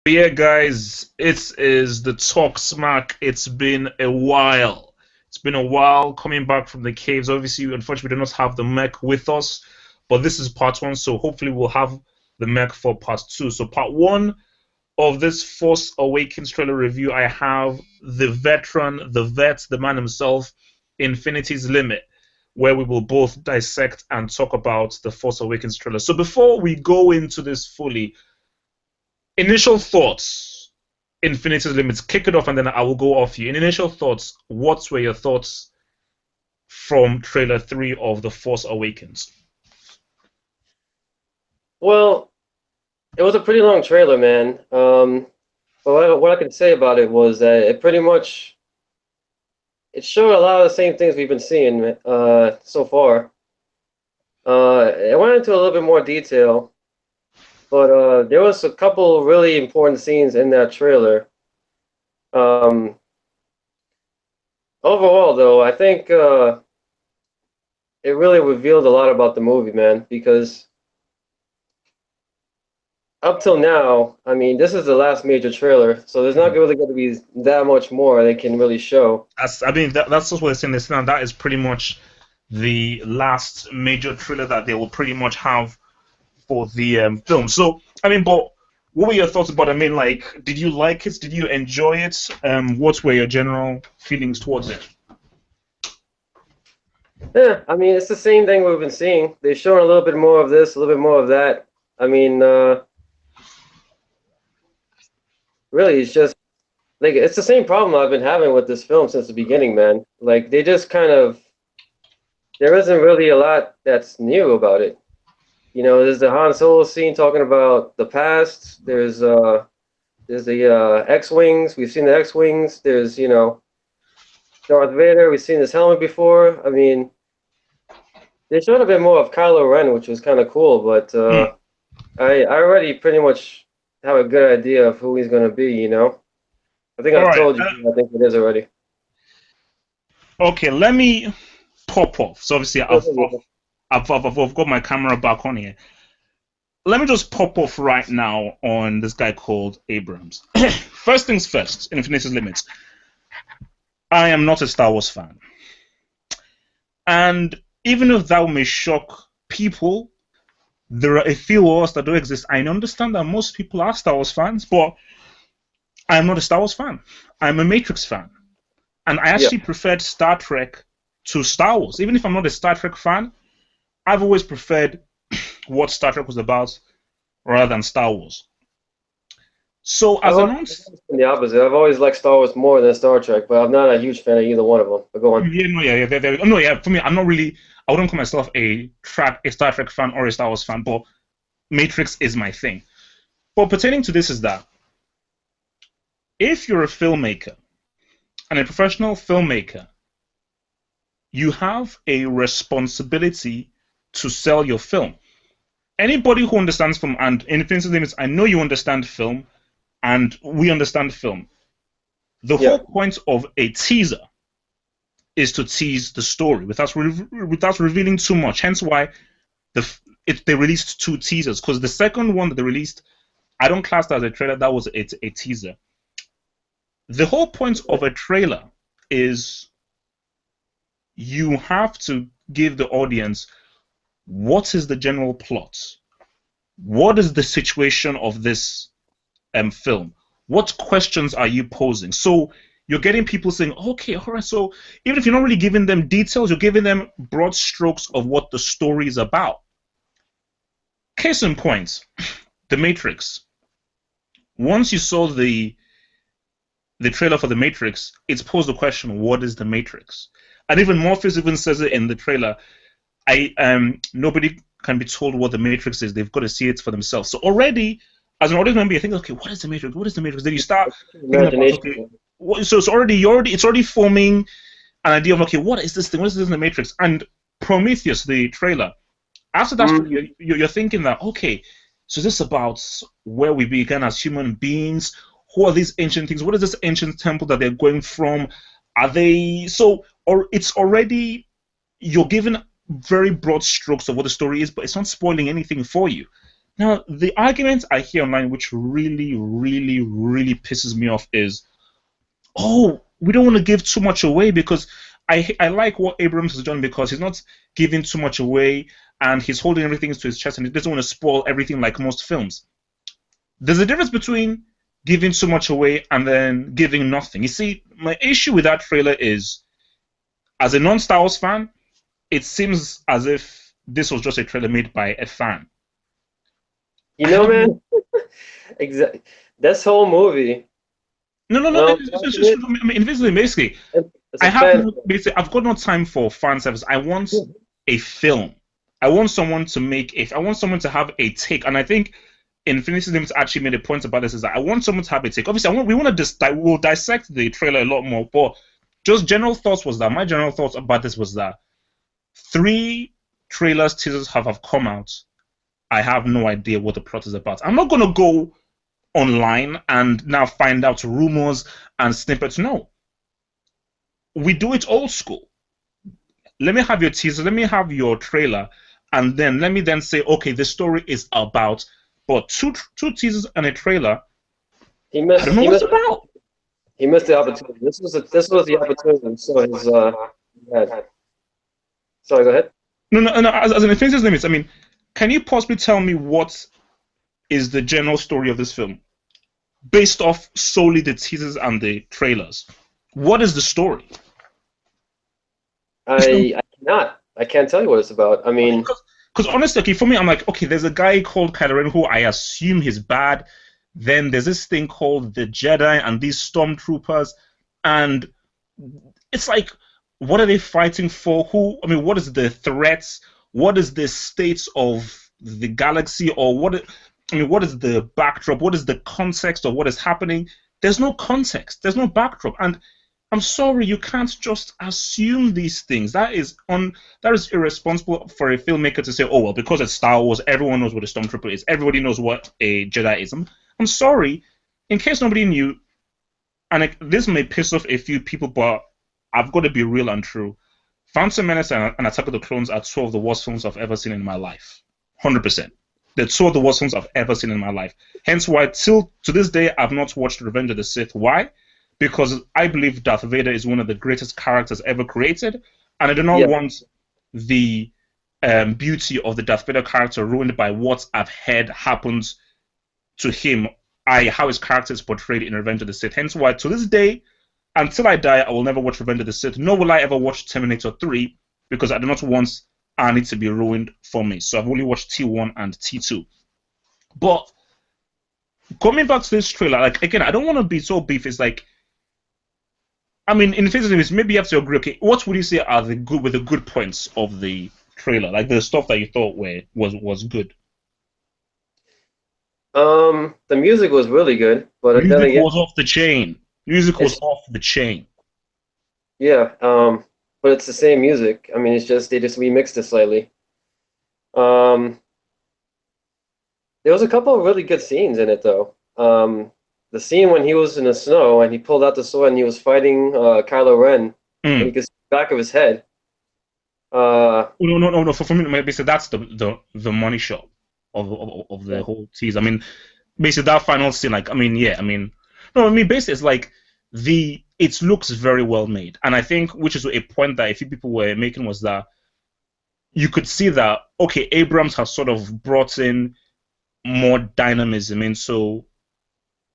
Yeah, guys, it is the Talk Smack. It's been a while. It's been a while coming back from the caves. Obviously, unfortunately, we do not have the mech with us, but this is part one, so hopefully, we'll have the mech for part two. So, part one of this Force Awakens trailer review, I have the veteran, the vet, the man himself, Infinityslimit, where we will both dissect and talk about the Force Awakens trailer. So, before we go into this fully, initial thoughts, Infinity's Limits. Kick it off, and then I will go off you. In initial thoughts, what were your thoughts from trailer 3 of The Force Awakens? Well, it was a pretty long trailer, man. But what I can say about it was that it pretty much it showed a lot of the same things we've been seeing so far. It went into a little bit more detail, but there was a couple really important scenes in that trailer. Um, Overall, though, I think it really revealed a lot about the movie, man, because up till now, I mean, this is the last major trailer, so there's not really going to be that much more they can really show. That's just what they're saying. They're saying that is pretty much the last major trailer that they will pretty much have for the film. So, but what were your thoughts about it? Like, did you like it? Did you enjoy it? What were your general feelings towards it? Yeah, I mean, it's the same thing we've been seeing. They've shown a little bit more of this, a little bit more of that. I mean, really, it's just like it's the same problem I've been having with this film since the beginning, man. Like they just kind of there isn't really a lot that's new about it. You know, there's the Han Solo scene talking about the past. There's the X-wings. We've seen the X-wings. There's Darth Vader. We've seen his helmet before. I mean, they showed a bit more of Kylo Ren, which was kind of cool. But Hmm. I already pretty much have a good idea of who he's gonna be. I think All I've right. told you. I think it is already. Okay. Let me pop off. So obviously, I've got my camera back on here. Let me just pop off right now on this guy called Abrams. First things first, Infinite's Limits. I am not a Star Wars fan. And even if that may shock people, there are a few of us that do exist. I understand that most people are Star Wars fans, but I'm not a Star Wars fan. I'm a Matrix fan. And I Yeah. actually preferred Star Trek to Star Wars. Even if I'm not a Star Trek fan, I've always preferred what Star Trek was about rather than Star Wars. So I've as always announced, been the opposite. I've always liked Star Wars more than Star Trek, but I'm not a huge fan of either one of them. But go on. no, yeah. For me, I'm not really. I wouldn't call myself a Star Trek fan or a Star Wars fan, but Matrix is my thing. But pertaining to this is that if you're a filmmaker and a professional filmmaker, you have a responsibility to sell your film. Anybody who understands film, and in Infinity Limits, I know you understand film, and we understand film. The Yeah. whole point of a teaser is to tease the story without revealing too much. Hence why they released two teasers, because the second one that they released, I don't class that as a trailer. That was a teaser. The whole point of a trailer is you have to give the audience what is the general plot, what is the situation of this film, what questions are you posing. So you're getting people saying, okay, all right. So even if you're not really giving them details, you're giving them broad strokes of what the story is about. Case in point, The Matrix. Once you saw the trailer for The Matrix, it's posed the question, what is The Matrix? And even Morpheus even says it in the trailer. Nobody can be told what The Matrix is. They've got to see it for themselves. So already, as an audience member, you think, okay, what is The Matrix? What is The Matrix? Then you start thinking about, Imagination. okay, so it's already forming an idea of, okay, what is this thing? What is this in The Matrix? And Prometheus, the trailer, after that, Mm. you're thinking that, okay, so this is about where we began as human beings. Who are these ancient things? What is this ancient temple that they're going from? Are they so? Or it's already you're given very broad strokes of what the story is, but it's not spoiling anything for you. Now, the argument I hear online, which really, really, really pisses me off, is, oh, we don't want to give too much away because I like what Abrams has done because he's not giving too much away and he's holding everything to his chest and he doesn't want to spoil everything like most films. There's a difference between giving so much away and then giving nothing. You see, my issue with that trailer is, as a non-Star Wars fan, it seems as if this was just a trailer made by a fan. You know, man, exactly. This whole movie. No, no, no. Well, I mean, basically, it's a fan. I've got no time for fan service. I want a film. I want someone to make it. I want someone to have a take. And I think Infinityslimit actually made a point about this. Is that I want someone to have a take. Obviously, we want to we'll dissect the trailer a lot more. But just general thoughts was that my general thoughts about this was that 3 trailers, teasers have come out. I have no idea what the plot is about. I'm not gonna go online and now find out rumors and snippets. No, we do it old school. Let me have your teaser, let me have your trailer, and then let me then say, okay, the story is about. But two teasers and a trailer, He I missed. don't know what it's about. He missed the opportunity. This was the opportunity. So his yeah. Sorry, go ahead. No. As an Infinity Limits, I mean, can you possibly tell me what is the general story of this film, based off solely the teasers and the trailers? What is the story? I cannot. I can't tell you what it's about. I mean, because honestly, okay, for me, I'm like, okay, there's a guy called Kylo Ren who I assume he's bad. Then there's this thing called the Jedi and these stormtroopers, and it's like, what are they fighting for? Who? I mean, what is the threats? What is the state of the galaxy, or what? I mean, what is the backdrop? What is the context of what is happening? There's no context. There's no backdrop, and I'm sorry, you can't just assume these things. That is irresponsible for a filmmaker to say, oh well, because it's Star Wars, everyone knows what a stormtrooper is. Everybody knows what a Jedi is. I'm sorry, in case nobody knew, and this may piss off a few people, but I've got to be real and true. Phantom Menace and Attack of the Clones are 2 of the worst films I've ever seen in my life. 100%. They're 2 of the worst films I've ever seen in my life. Hence why, till to this day, I've not watched Revenge of the Sith. Why? Because I believe Darth Vader is one of the greatest characters ever created, and I do not want the beauty of the Darth Vader character ruined by what I've heard happens to him, how his character is portrayed in Revenge of the Sith. Hence why, to this day, until I die, I will never watch Revenge of the Sith, nor will I ever watch Terminator 3, because I do not want Arnie to be ruined for me. So I've only watched T1 and T2. But coming back to this trailer, like, again, I don't want to be so beef. It's like, I mean, in physics, maybe you have to agree. Okay, what would you say are the good points of the trailer? Like the stuff that you thought was good. the music was really good, but then Music again, was off the chain. Music was off the chain. yeah. But it's the same music. I mean, it's just they just remixed it slightly. Um, there was a couple of really good scenes in it though. The scene when he was in the snow and he pulled out the sword and he was fighting Kylo Ren, and you could see the back of his head. No. For me, basically, that's the money shot of the whole tease. I mean, basically that final scene, like, I mean, yeah, I mean, no, I mean, basically, it's like it looks very well made, and I think, which is a point that a few people were making, was that you could see that, okay, Abrams has sort of brought in more dynamism into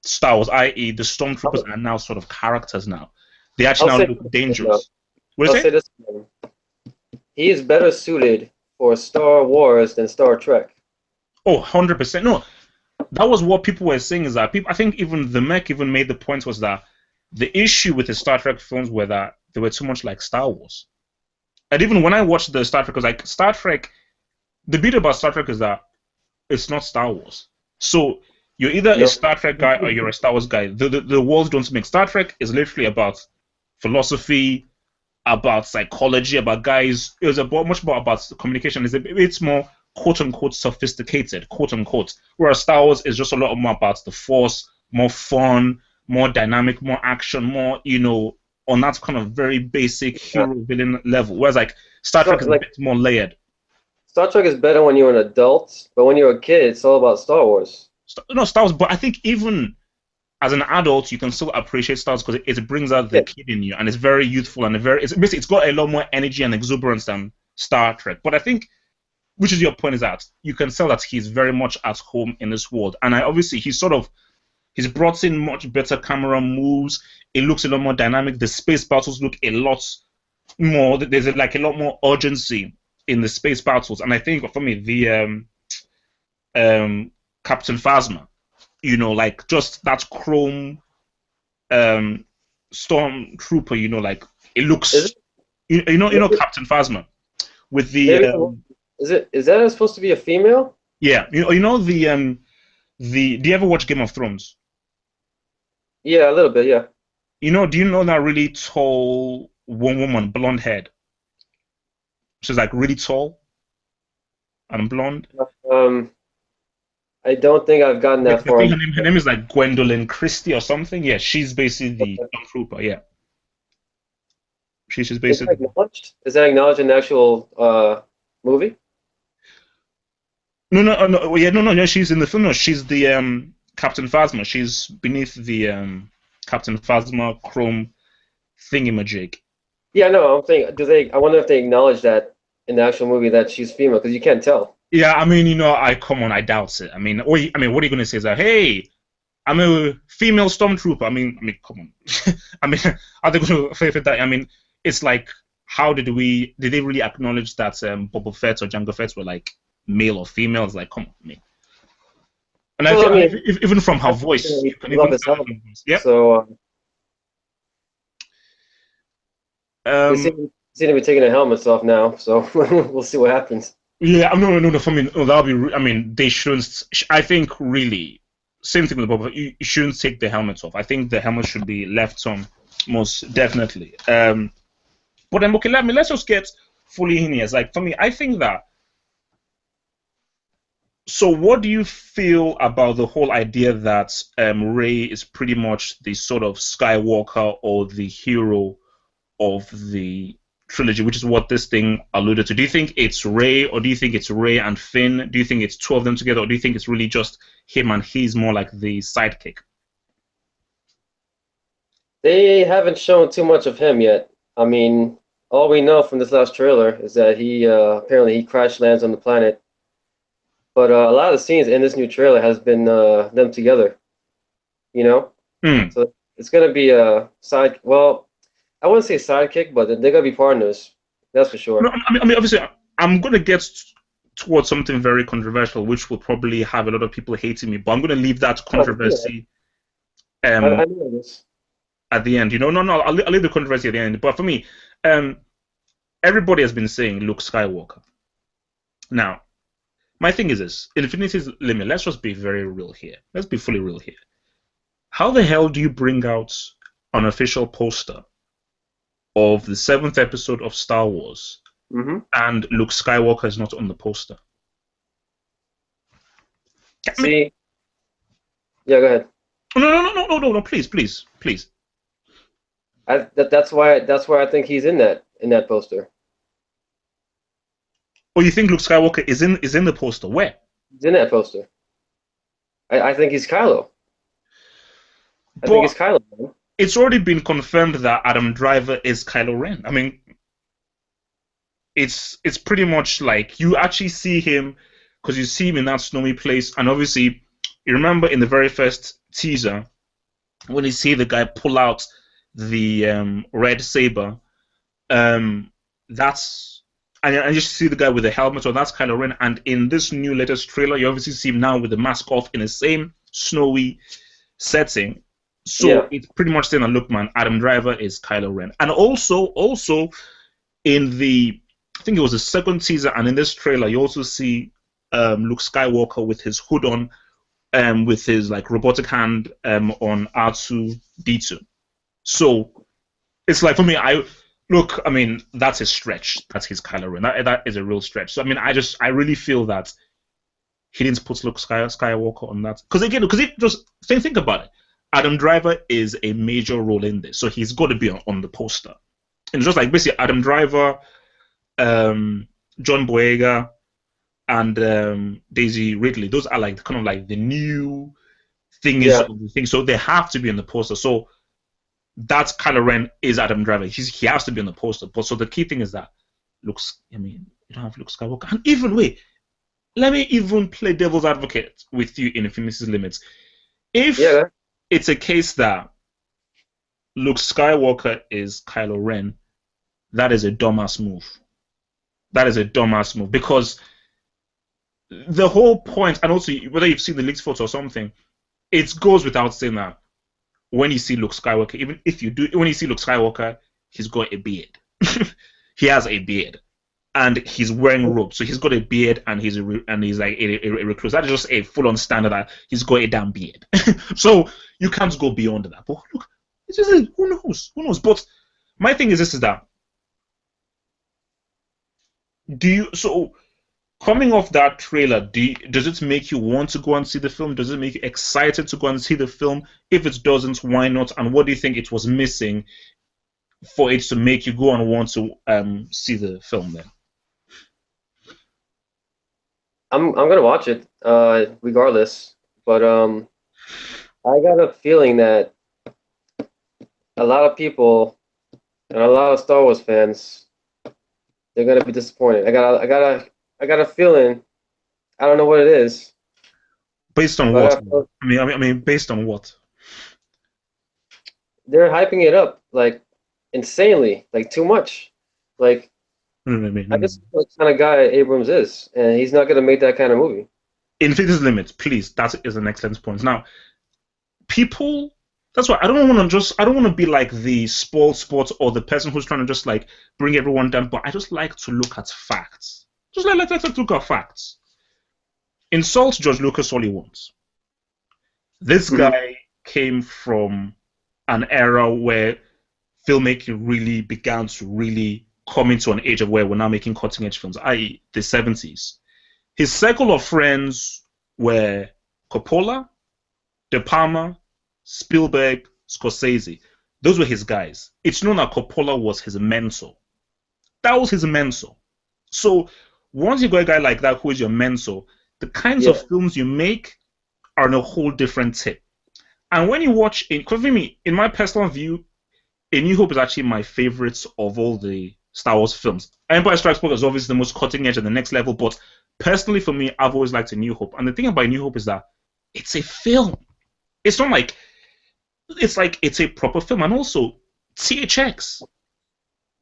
Star Wars, i.e., the stormtroopers are now sort of characters now. They actually now look dangerous. What I'll say this: he is better suited for Star Wars than Star Trek. Oh, 100%. No, that was what people were saying, is that people, I think even the Mech even made the point, was that the issue with the Star Trek films were that they were too much like Star Wars. And even when I watched the Star Trek, because like Star Trek, the beauty about Star Trek is that it's not Star Wars. So you're either a Star Trek guy or you're a Star Wars guy. The worlds don't mix. Star Trek is literally about philosophy, about psychology, about guys. It was much more about communication. It's more quote unquote sophisticated, quote unquote. Whereas Star Wars is just a lot more about the Force, more fun, more dynamic, more action, more, on that kind of very basic hero villain level. Whereas like Star Trek is a bit more layered. Star Trek is better when you're an adult, but when you're a kid, it's all about Star Wars. No, Star Wars, but I think even as an adult, you can still appreciate Star Wars because it brings out the Yeah. kid in you, and it's very youthful and very. It's basically it's got a lot more energy and exuberance than Star Trek. But I think, which is your point, is that you can tell that he's very much at home in this world, and obviously he's brought in much better camera moves. It looks a lot more dynamic. The space battles look a lot more. There's like a lot more urgency in the space battles, and I think for me the Captain Phasma, like just that chrome stormtrooper, like it Is looks, it? Maybe, Captain Phasma with the maybe is that supposed to be a female? yeah, the do you ever watch Game of Thrones? Yeah, a little bit. Yeah. Do you know that really tall one woman, blonde haired? She's like really tall and blonde. Um, I don't think I've gotten that I far think in. her name is like Gwendolyn Christie or something. Yeah, she's basically the stormtrooper. Yeah, she's Is that basically. acknowledged? Is that acknowledged in the actual movie? No, no, no, yeah, no, no, no. She's in the film. No, she's the Captain Phasma. She's beneath the Captain Phasma chrome thingamajig. Yeah, no, I'm saying, do they? I wonder if they acknowledge that in the actual movie that she's female because you can't tell. Yeah, I mean, I come on, I doubt it. I mean, what are you gonna say? Is that hey, I'm a female stormtrooper. I mean, come on. I mean, are they going to favor that? I mean, it's like, how did they really acknowledge that Boba Fett or Jango Fett were like male or female? It's like, come on, me. And I Well, think, I mean, even from her you voice, know, you he can took off even his tell helmet, from her voice. Yep. so they Um. seem to be taking their helmets off now. So we'll see what happens. Yeah. No. No. No. For me, no, that'll be. I mean, they shouldn't. I think really, same thing with Boba. You shouldn't take the helmets off. I think the helmet should be left on, most definitely. But then, okay, let's just get fully in here. It's like for me, I think that. So, what do you feel about the whole idea that Rey is pretty much the sort of Skywalker or the hero of the trilogy, which is what this thing alluded to? Do you think it's Rey, or do you think it's Rey and Finn? Do you think it's two of them together, or do you think it's really just him and he's more like the sidekick? They haven't shown too much of him yet. I mean, all we know from this last trailer is that he apparently he crash lands on the planet. But a lot of the scenes in this new trailer has been them together. You know, Hmm. so it's gonna be a side. Well, I wouldn't say sidekick, but they're gonna be partners. That's for No, sure. I mean, obviously, I'm going to get towards something very controversial, which will probably have a lot of people hating me, but I'm going to leave that Oh, yeah, controversy um, I know this. at the end. No, I'll leave the controversy at the end. But for me, um, everybody has been saying Luke Skywalker. Now, my thing is this: Infinity's Limit. Let's just be very real here. Let's be fully real here. How the hell do you bring out an official poster of the seventh episode of Star Wars Hmm. and Luke Skywalker is not on the poster? I mean, See, yeah, go ahead. no, please, please, please. That's why I think he's in that poster. Or you think Luke Skywalker is in the poster? Where? He's in that poster. I think he's Kylo. I think But he's Kylo, man. it's already been confirmed that Adam Driver is Kylo Ren. I mean, it's pretty much like you actually see him because you see him in that snowy place, and obviously you remember in the very first teaser when you see the guy pull out the red saber, um, that's and you see the guy with the helmet, or that's Kylo Ren. And in this new latest trailer, you obviously see him now with the mask off in the same snowy setting. So Yeah, it's pretty much saying, look, man, Adam Driver is Kylo Ren, and also in the I think it was the second teaser, and in this trailer, you also see Luke Skywalker with his hood on, with his like robotic hand on R2D2. So it's like for me, I mean, that's a stretch. That's his Kylo Ren. That is a real stretch. So I mean, I really feel that he didn't put Luke Skywalker on that because it just think about it. Adam Driver is a major role in this, so he's got to be on the poster. And it's just like basically Adam Driver, John Boyega, and Daisy Ridley. Those are like kind of like the new thingies Yeah. of the thing. So they have to be in the poster. So that's Kylo Ren is Adam Driver. He has to be in the poster. But so the key thing is that looks. I mean, you don't have Luke Skywalker. And even wait, let me even play devil's advocate with you in Infinity Limits. If Yeah. it's a case that Luke Skywalker is Kylo Ren, that is a dumbass move. That is a dumbass move because the whole point, and also whether you've seen the leaked photo or something, it goes without saying that when you see Luke Skywalker, even if you do, when you see Luke Skywalker, he's got a beard. He has a beard, and he's wearing robes, so he's got a beard, and he's like a recluse. That is just a full-on standard that he's got a damn beard. So you can't go beyond that. But look, it's just who knows? Who knows? But my thing is this: is that do you so coming off that trailer, does it make you want to go and see the film? Does it make you excited to go and see the film? If it doesn't, why not? And what do you think it was missing for it to make you go and want to see the film then? I'm gonna watch it, regardless. But I got a feeling that a lot of people and a lot of Star Wars fans, they're gonna be disappointed. I got a feeling. I don't know what it is, Based on but what? I mean, based on what? they're hyping it up like insanely, like too much. Like No, no, no, no, I no. just know what kind of guy Abrams is, and he's not gonna make that kind of movie. Infinityslimit, please. That is an excellent point. Now, people. That's why I don't want to be like the spoiled sport or the person who's trying to just like bring everyone down. But I just like to look at facts. Just like let's look at facts. Insult George Lucas all he wants. This Mhm. guy came from an era where filmmaking really began to really come into an age of where we're now making cutting edge films, i.e., the 70s. His circle of friends were Coppola, De Palma, Spielberg, Scorsese. Those were his guys. It's known that Coppola was his mentor. That was his mentor. So once you got a guy like that who is your mentor, the kinds of Yeah. films you make are on a whole different tip. And when you watch, for me, in my personal view, A New Hope is actually my favorite of all the Star Wars films. Empire Strikes Back is obviously the most cutting edge and the next level, but personally for me, I've always liked A New Hope. And the thing about A New Hope is that it's a film. It's not like it's a proper film, and also THX.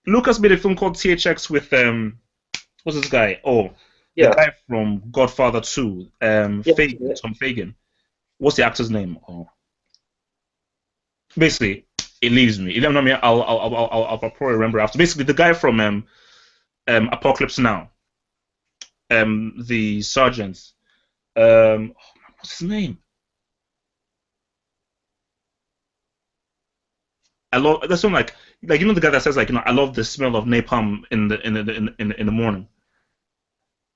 Lucas made a film called THX with what's this guy? Oh, the Yeah. guy from Godfather 2, Yeah. Fagin, Tom Fagin. What's the actor's name? Oh, basically, it leaves me. I mean, I'll probably remember after. Basically, the guy from Apocalypse Now, the sergeant. What's his name? I love that's one like the guy that says like I love the smell of napalm in the morning.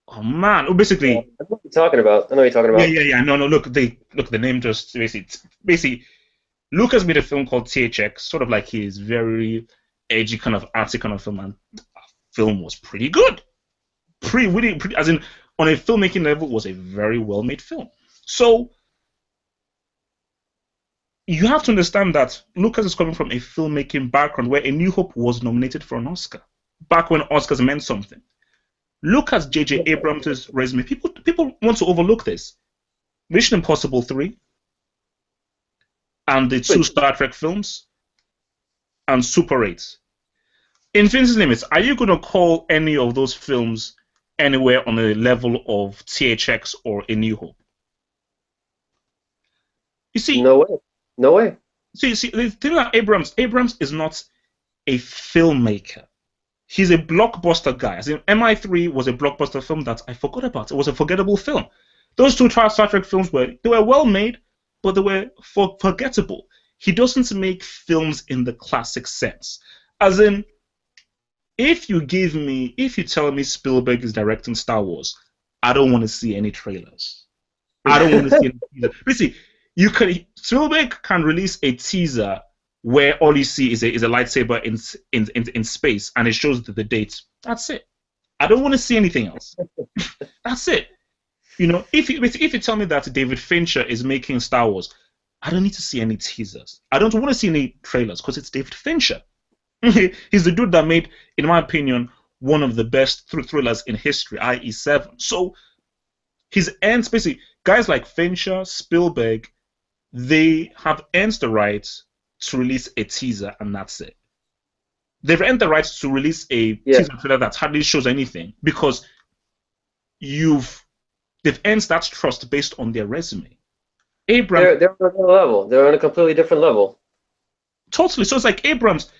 Oh man! Oh, Yeah. basically, I know what you're talking about. I know what you're talking yeah, about. yeah, yeah. No, no. Look, the name just basically Lucas made a film called THX, sort of like his very edgy kind of artsy kind of film, and the film was pretty good. Pretty, as in on a filmmaking level, was a very well made film. So you have to understand that Lucas is coming from a filmmaking background where A New Hope was nominated for an Oscar back when Oscars meant something. Look at J.J. Abrams' resume. People want to overlook this. Mission Impossible 3 and the two Wait, Star Trek films and Super 8. Infinity Limits, are you going to call any of those films anywhere on the level of THX or A New Hope? You see, no way. No way. the thing about Abrams is not a filmmaker. He's a blockbuster guy. As in, MI3 was a blockbuster film that I forgot about. It was a forgettable film. Those two Star Trek films were well made, but they were forgettable. He doesn't make films in the classic sense. As in, if you tell me Spielberg is directing Star Wars, I don't want to see any trailers. I don't want to see any teaser. Basically, Spielberg can release a teaser where all you see is a lightsaber in space and it shows the date. That's it. I don't want to see anything else. That's it. You know, if you tell me that David Fincher is making Star Wars, I don't need to see any teasers. I don't want to see any trailers because it's David Fincher. He's the dude that made, in my opinion, one of the best thrillers in history, i.e., Seven. So his ends, basically, guys like Fincher, Spielberg, they have earned the right to release a teaser, and that's it. They've earned the right to release a Yeah, teaser trailer that hardly shows anything because you've they've earned that trust based on their resume. Abrams, they're on another level. They're on a completely different level. totally. So it's like Abrams,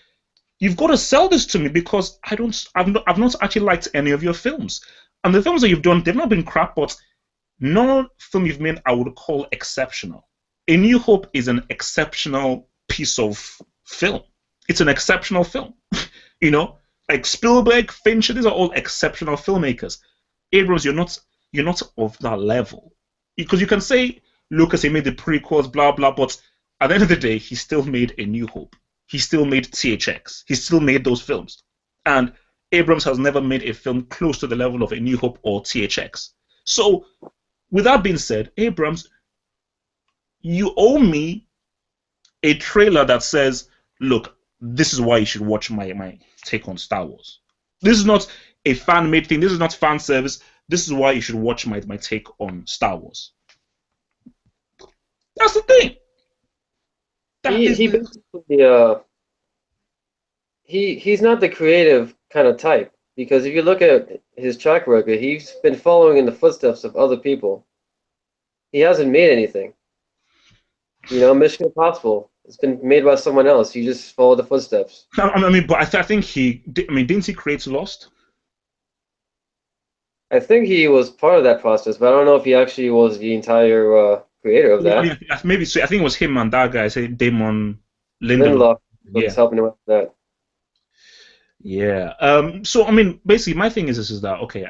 you've got to sell this to me because I've not actually liked any of your films, and the films that you've done, they've not been crap, but no film you've made I would call exceptional. A New Hope is an exceptional piece of film. It's an exceptional film. You know, like Spielberg, Fincher, these are all exceptional filmmakers. Abrams, you're not of that level. Because you can say Lucas, he made the prequels, blah blah, but at the end of the day, he still made A New Hope. He still made THX. He still made those films. And Abrams has never made a film close to the level of A New Hope or THX. So, with that being said, Abrams, you owe me a trailer that says, look, this is why you should watch my take on Star Wars. This is not a fan made thing. This is not fan service. This is why you should watch my take on Star Wars. That's the thing. He basically he's not the creative kind of type because if you look at his track record, he's been following in the footsteps of other people. He hasn't made anything. You know, Mission Impossible. It's been made by someone else. You just follow the footsteps. I mean, but I think didn't he create Lost? I think he was part of that process, but I don't know if he actually was the entire creator of Well, that. yeah, maybe so. I think it was him and that guy, say Damon Lindelof. Lindelof Yeah, was helping him with that. yeah. So I mean, basically, my thing is this: is that okay?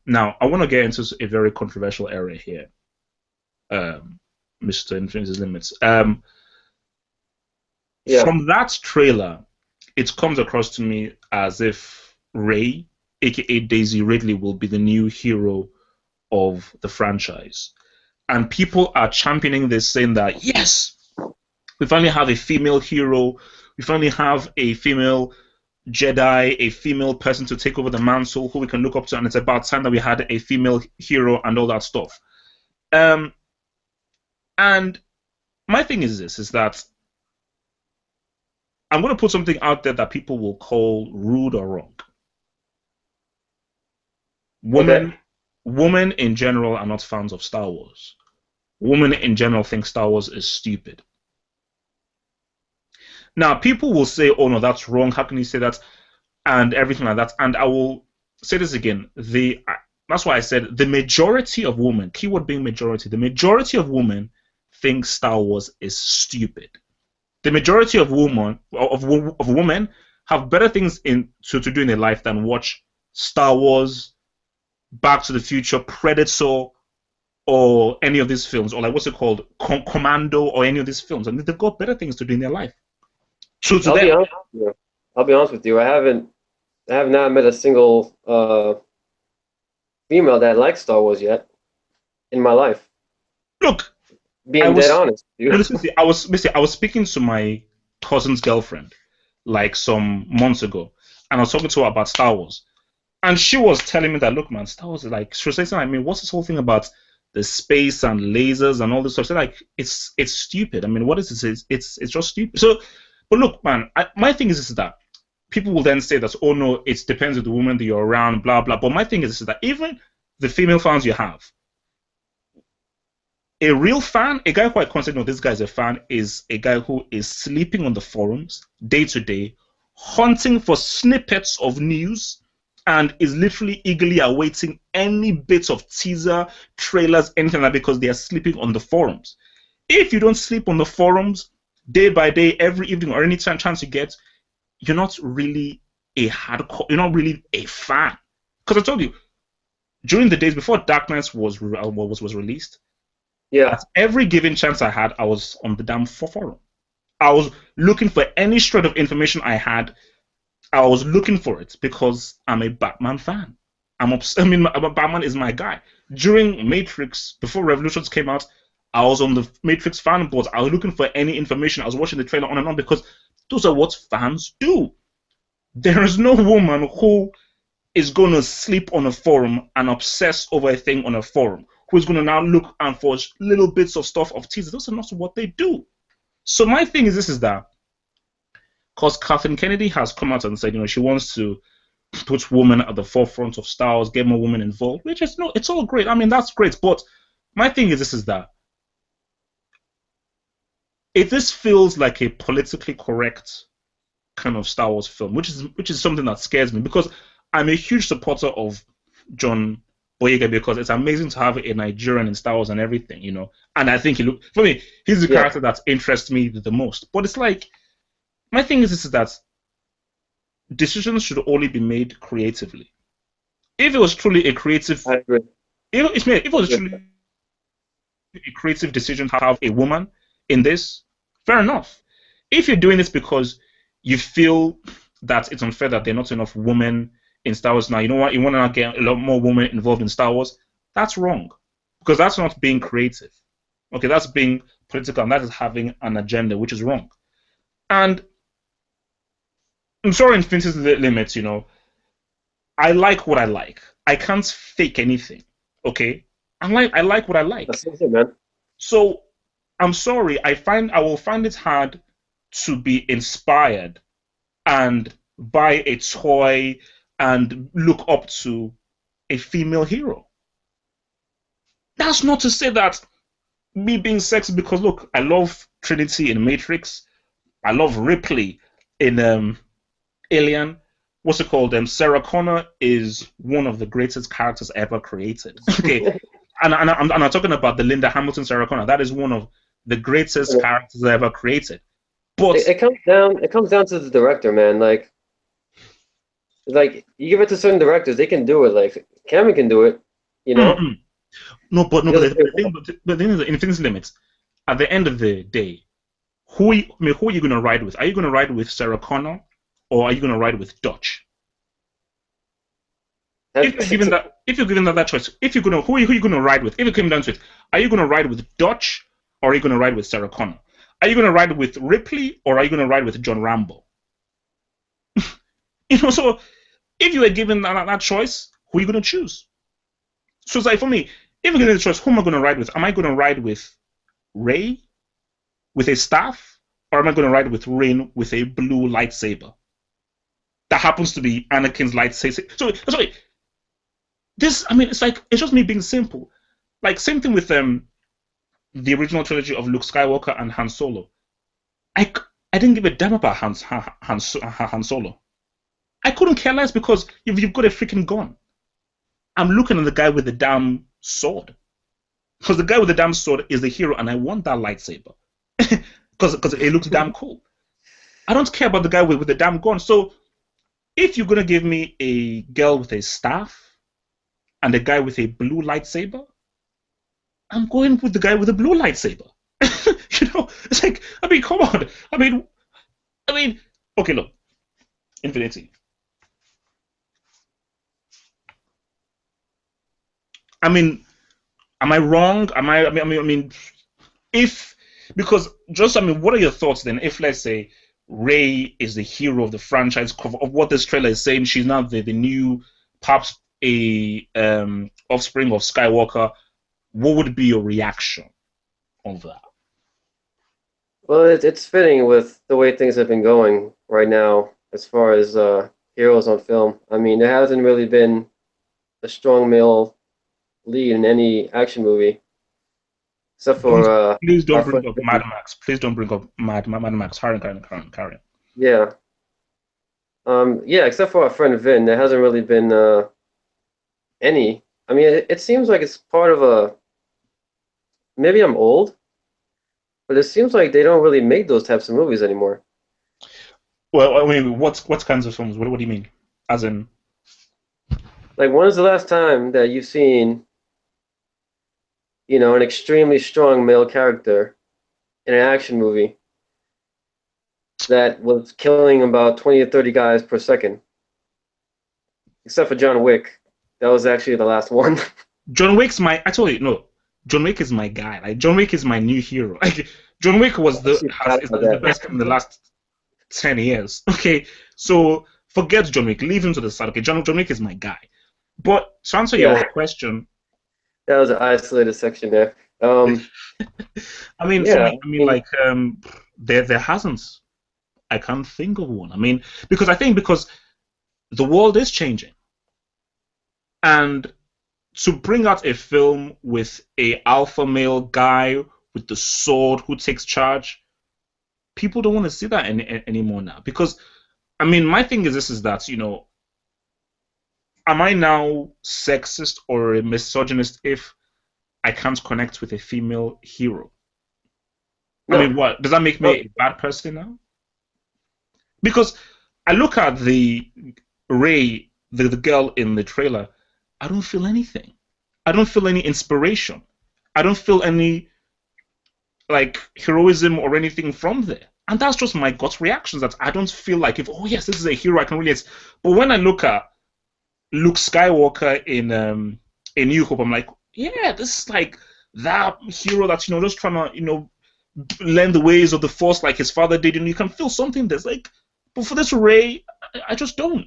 Now I want to get into a very controversial area here, Mr. Infinityslimit. Yeah. From that trailer, it comes across to me as if Rey, aka Daisy Ridley, will be the new hero of the franchise. And people are championing this, saying that yes, we finally have a female hero, we finally have a female Jedi, a female person to take over the mantle who we can look up to, and it's about time that we had a female hero and all that stuff. And my thing is this: is that I'm going to put something out there that people will call rude or wrong. Okay. Women in general are not fans of Star Wars. Women in general think Star Wars is stupid. Now, people will say, oh no, that's wrong. How can you say that? And everything like that. And I will say this again. That's why I said the majority of women, keyword being majority, the majority of women think Star Wars is stupid. The majority of women have better things to do in their life than watch Star Wars, Back to the Future, Predator, or any of these films, or like what's it called, Commando, or any of these films. And they've got better things to do in their life. So to I'll be them, honest with you. I'll be honest with you. I have not met a single female that likes Star Wars yet in my life. look, Being dead honest with you. listen, I was speaking to my cousin's girlfriend like some months ago, and I was talking to her about Star Wars, and she was telling me that look, man, Star Wars is like, she was saying, I mean, what's this whole thing about the space and lasers and all this stuff? I said, like, it's stupid. I mean, what is this? It's just stupid. So, but look, man, my thing is this: is that people will then say that, oh no, it depends on the woman that you're around, blah blah. But my thing is this: is that even the female fans you have, a real fan, a guy who I consider, no, this guy's a fan, is a guy who is sleeping on the forums day to day, hunting for snippets of news, and is literally eagerly awaiting any bits of teaser, trailers, anything like that, because they are sleeping on the forums. If you don't sleep on the forums day by day, every evening, or any chance you get, you're not really a hardcore, you're not really a fan. Because I told you, during the days before Dark Knight was released, Yeah. at every given chance I had, I was on the damn forum. I was looking for any shred of information I had. I was looking for it because I'm a Batman fan. I mean, Batman is my guy. During Matrix, before Revolutions came out, I was on the Matrix fan board. I was looking for any information. I was watching the trailer on and on because those are what fans do. There is no woman who is going to sleep on a forum and obsess over a thing on a forum, who is going to now look and for little bits of stuff of teasers. Those are not what they do. So my thing is this is that because Kathleen Kennedy has come out and said, she wants to put women at the forefront of Star Wars, get more women involved, which is no, it's all great. I mean, that's great. But my thing is this is that if this feels like a politically correct kind of Star Wars film, which is something that scares me because I'm a huge supporter of John Boyega because it's amazing to have a Nigerian in Star Wars and everything, And I think for me, he's the character that interests me the most. But it's like, my thing is this is that decisions should only be made creatively. If it was truly a creative, I agree. If it was truly a creative decision to have a woman in this, fair enough. If you're doing this because you feel that it's unfair that there are not enough women in Star Wars now, you know what? You want to get a lot more women involved in Star Wars. That's wrong, because that's not being creative. Okay, that's being political, and that is having an agenda, which is wrong. And I'm sorry, Infinityslimit, I like what I like. I can't fake anything. Okay, I like what I like. That's it, man. So I'm sorry. I will find it hard to be inspired and buy a toy and look up to a female hero. That's not to say that me being sexy, because look, I love Trinity in Matrix. I love Ripley in Alien. What's it called? Sarah Connor is one of the greatest characters ever created. Okay, and I'm talking about the Linda Hamilton Sarah Connor. That is one of the greatest characters ever created. But it comes down to the director, man. Like you give it to certain directors, they can do it. Like Cameron can do it, No, but the thing is, Infinityslimit. At the end of the day, who are you going to ride with? Are you going to ride with Sarah Connor, or are you going to ride with Dutch? If you're given that choice, who are you going to ride with? If it came down to it, are you going to ride with Dutch, or are you going to ride with Sarah Connor? Are you going to ride with Ripley, or are you going to ride with John Rambo? So if you were given that choice, who are you going to choose? So it's like, for me, if you're given the choice, who am I going to ride with? Am I going to ride with Rey with a staff, or am I going to ride with Rain with a blue lightsaber that happens to be Anakin's lightsaber? So sorry, it's just me being simple. Like, same thing with the original trilogy of Luke Skywalker and Han Solo. I didn't give a damn about Han Solo. I couldn't care less because you've got a freaking gun. I'm looking at the guy with the damn sword. Because the guy with the damn sword is the hero, and I want that lightsaber. Because it looks damn cool. I don't care about the guy with the damn gun. So if you're going to give me a girl with a staff and a guy with a blue lightsaber, I'm going with the guy with the blue lightsaber. It's like, I mean, come on. I mean, okay, look. Infinity. I mean, am I wrong? What are your thoughts then? If, let's say, Rey is the hero of the franchise, of what this trailer is saying, she's now the new, perhaps a offspring of Skywalker. What would be your reaction of that? Well, it's fitting with the way things have been going right now as far as heroes on film. I mean, there hasn't really been a strong male lead in any action movie, except for please don't bring up Mad Max. Please don't bring up Mad Max. Carry on. Yeah. Except for our friend Vin, there hasn't really been any. I mean, it seems like it's part of a. Maybe I'm old, but it seems like they don't really make those types of movies anymore. Well, I mean, what kinds of films? What do you mean? As in, like, when is the last time that you've seen, an extremely strong male character in an action movie that was killing about 20 to 30 guys per second? Except for John Wick. That was actually the last one. John Wick's my. I told you no. John Wick is my guy. Like John Wick is my new hero. Like John Wick was I actually forgot is about the best that. film in the last 10 years. Okay, so forget John Wick. Leave him to the side. Okay, John Wick is my guy. But to answer your Yeah, question, that was an isolated section there. I mean, for Yeah, me, I mean, like, there hasn't. I can't think of one. I mean, because I think because the world is changing, and to bring out a film with a alpha male guy with the sword who takes charge, people don't want to see that anymore now. Because I mean, my thing is this: is that am I now sexist or a misogynist if I can't connect with a female hero? I no, mean, what does that make me no, a bad person now? Because I look at the Ray, the girl in the trailer, I don't feel anything. I don't feel any inspiration. I don't feel any like heroism or anything from there. And that's just my gut reactions that I don't feel like if oh yes, this is a hero I can relate. But when I look at Luke Skywalker in New Hope, I'm like, yeah, this is like that hero that's just trying to learn the ways of the Force like his father did, and you can feel something there's like, but for this Ray, I just don't,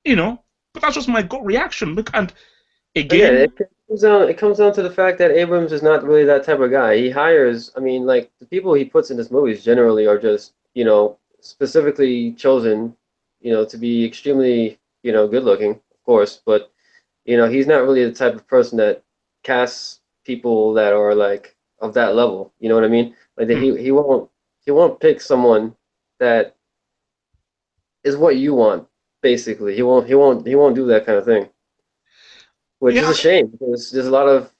you know. But that's just my gut reaction. Look, and again, again, it comes down to the fact that Abrams is not really that type of guy. He hires, I mean, like the people he puts in his movies generally are just, specifically chosen, to be extremely, good looking, of course, but he's not really the type of person that casts people that are like of that level. You know what I mean? Like that hmm, he won't pick someone that is what you want, basically. He won't do that kind of thing. Which is yeah, a shame because there's a lot of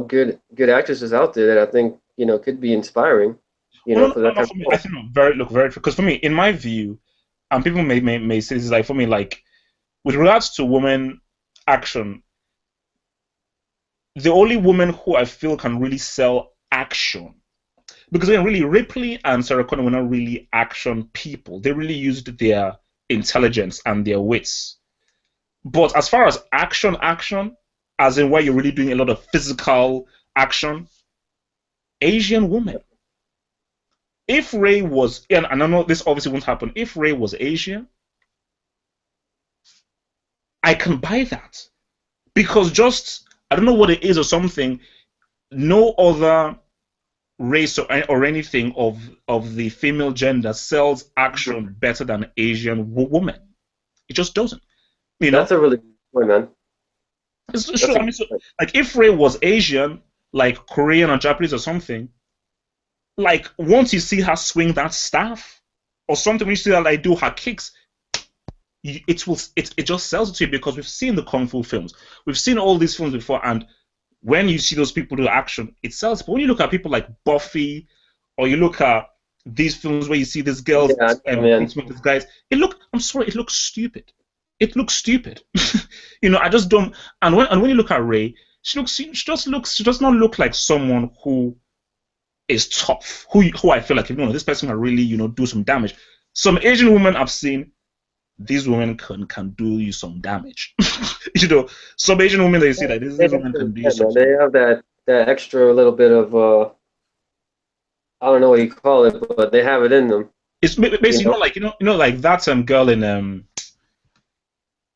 good actresses out there that I think could be inspiring, well, no, for no, that no, kind for of me, I role. think no, very look very because for me, in my view, and people may say this is like for me, like with regards to women action, the only woman who I feel can really sell action because again, really Ripley and Sarah Connor were not really action people. They really used their intelligence and their wits. But as far as action, as in where you're really doing a lot of physical action, Asian woman. If Ray was, and I know this obviously won't happen, if Ray was Asian, I can buy that. Because just, I don't know what it is or something, no other race or anything of the female gender sells Mhm. action better than Asian woman. It just doesn't. You That's know, a really good point, man. it's That's sure. a I mean, good so, point. like if Ray was Asian, like Korean or Japanese or something, like once you see her swing that staff or something, when you see her like do her kicks, it just sells it to you because we've seen the kung fu films, we've seen all these films before, and when you see those people do action, it sells. But when you look at people like Buffy, or you look at these films where you see these Yeah, girls I know, man. beating with these guys, I'm sorry, it looks stupid. It looks stupid. I just don't. And when you look at Ray, she does not look like someone who is tough. Who I feel like this person can really do some damage. Some Asian women I've seen, these women can do you some damage. Some Asian women that you see that They these have women the, can do you yeah, some. man. They have that extra little bit of I don't know what you call it, but they have it in them. It's You basically know? not like like that girl in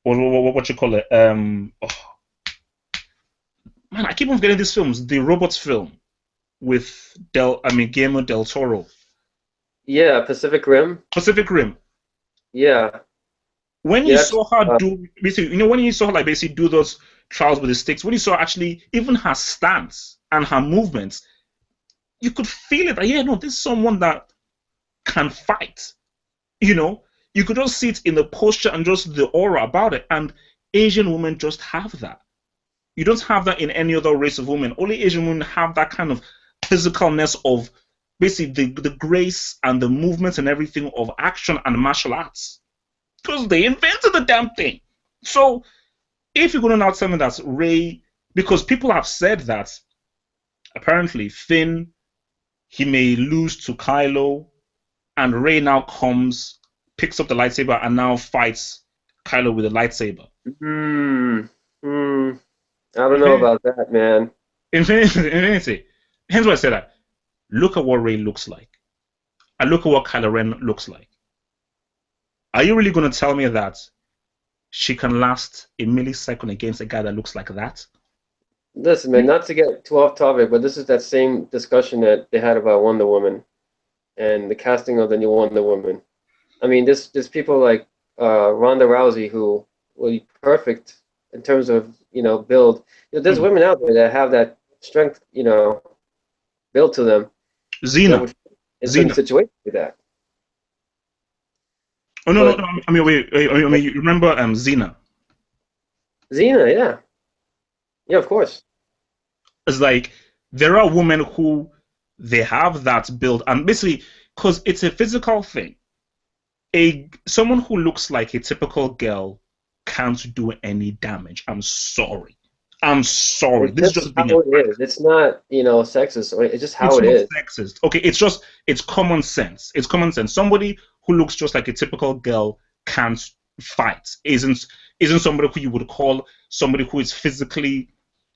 what you call it oh, man, I keep on getting these films, the robots film with Guillermo del Toro, Yeah, Pacific Rim. Pacific Rim. Yeah, When you yeah. That's saw her do basically, when you saw her like basically do those trials with the sticks, when you saw actually even her stance and her movements, you could feel it. Like, yeah, no, this is someone that can fight. You know, you could just see it in the posture and just the aura about it. And Asian women just have that. You don't have that in any other race of women. Only Asian women have that kind of physicalness of basically the grace and the movements and everything of action and martial arts. Because they invented the damn thing. So if you're going to now tell me that Ray, because people have said that apparently Finn, he may lose to Kylo, and Ray now comes, picks up the lightsaber, and now fights Kylo with a lightsaber. Hmm. Hmm. I don't know Infinity, about that, man. Infinity. Hence why I said that. Look at what Ray looks like, and look at what Kylo Ren looks like. Are you really going to tell me that she can last a millisecond against a guy that looks like that? Listen, man, not to get too off topic, but this is that same discussion that they had about Wonder Woman and the casting of the new Wonder Woman. I mean, there's people like Ronda Rousey who will be perfect in terms of, build. There's Hmm. women out there that have that strength, built to them that Xena, would fit in certain Xena. situations like that. Oh no, no, But no. I mean, wait. I mean, you remember Xena? Xena, yeah, yeah, of course. It's like there are women who they have that build, and basically, because it's a physical thing. A someone who looks like a typical girl can't do any damage. I'm sorry. I'm sorry. It's This is just just being a how it fact. is. It's not, sexist. Or it's just how It's it not is. sexist. Okay, it's common sense. It's common sense. Somebody who looks just like a typical girl can't fight. Isn't somebody who you would call somebody who is physically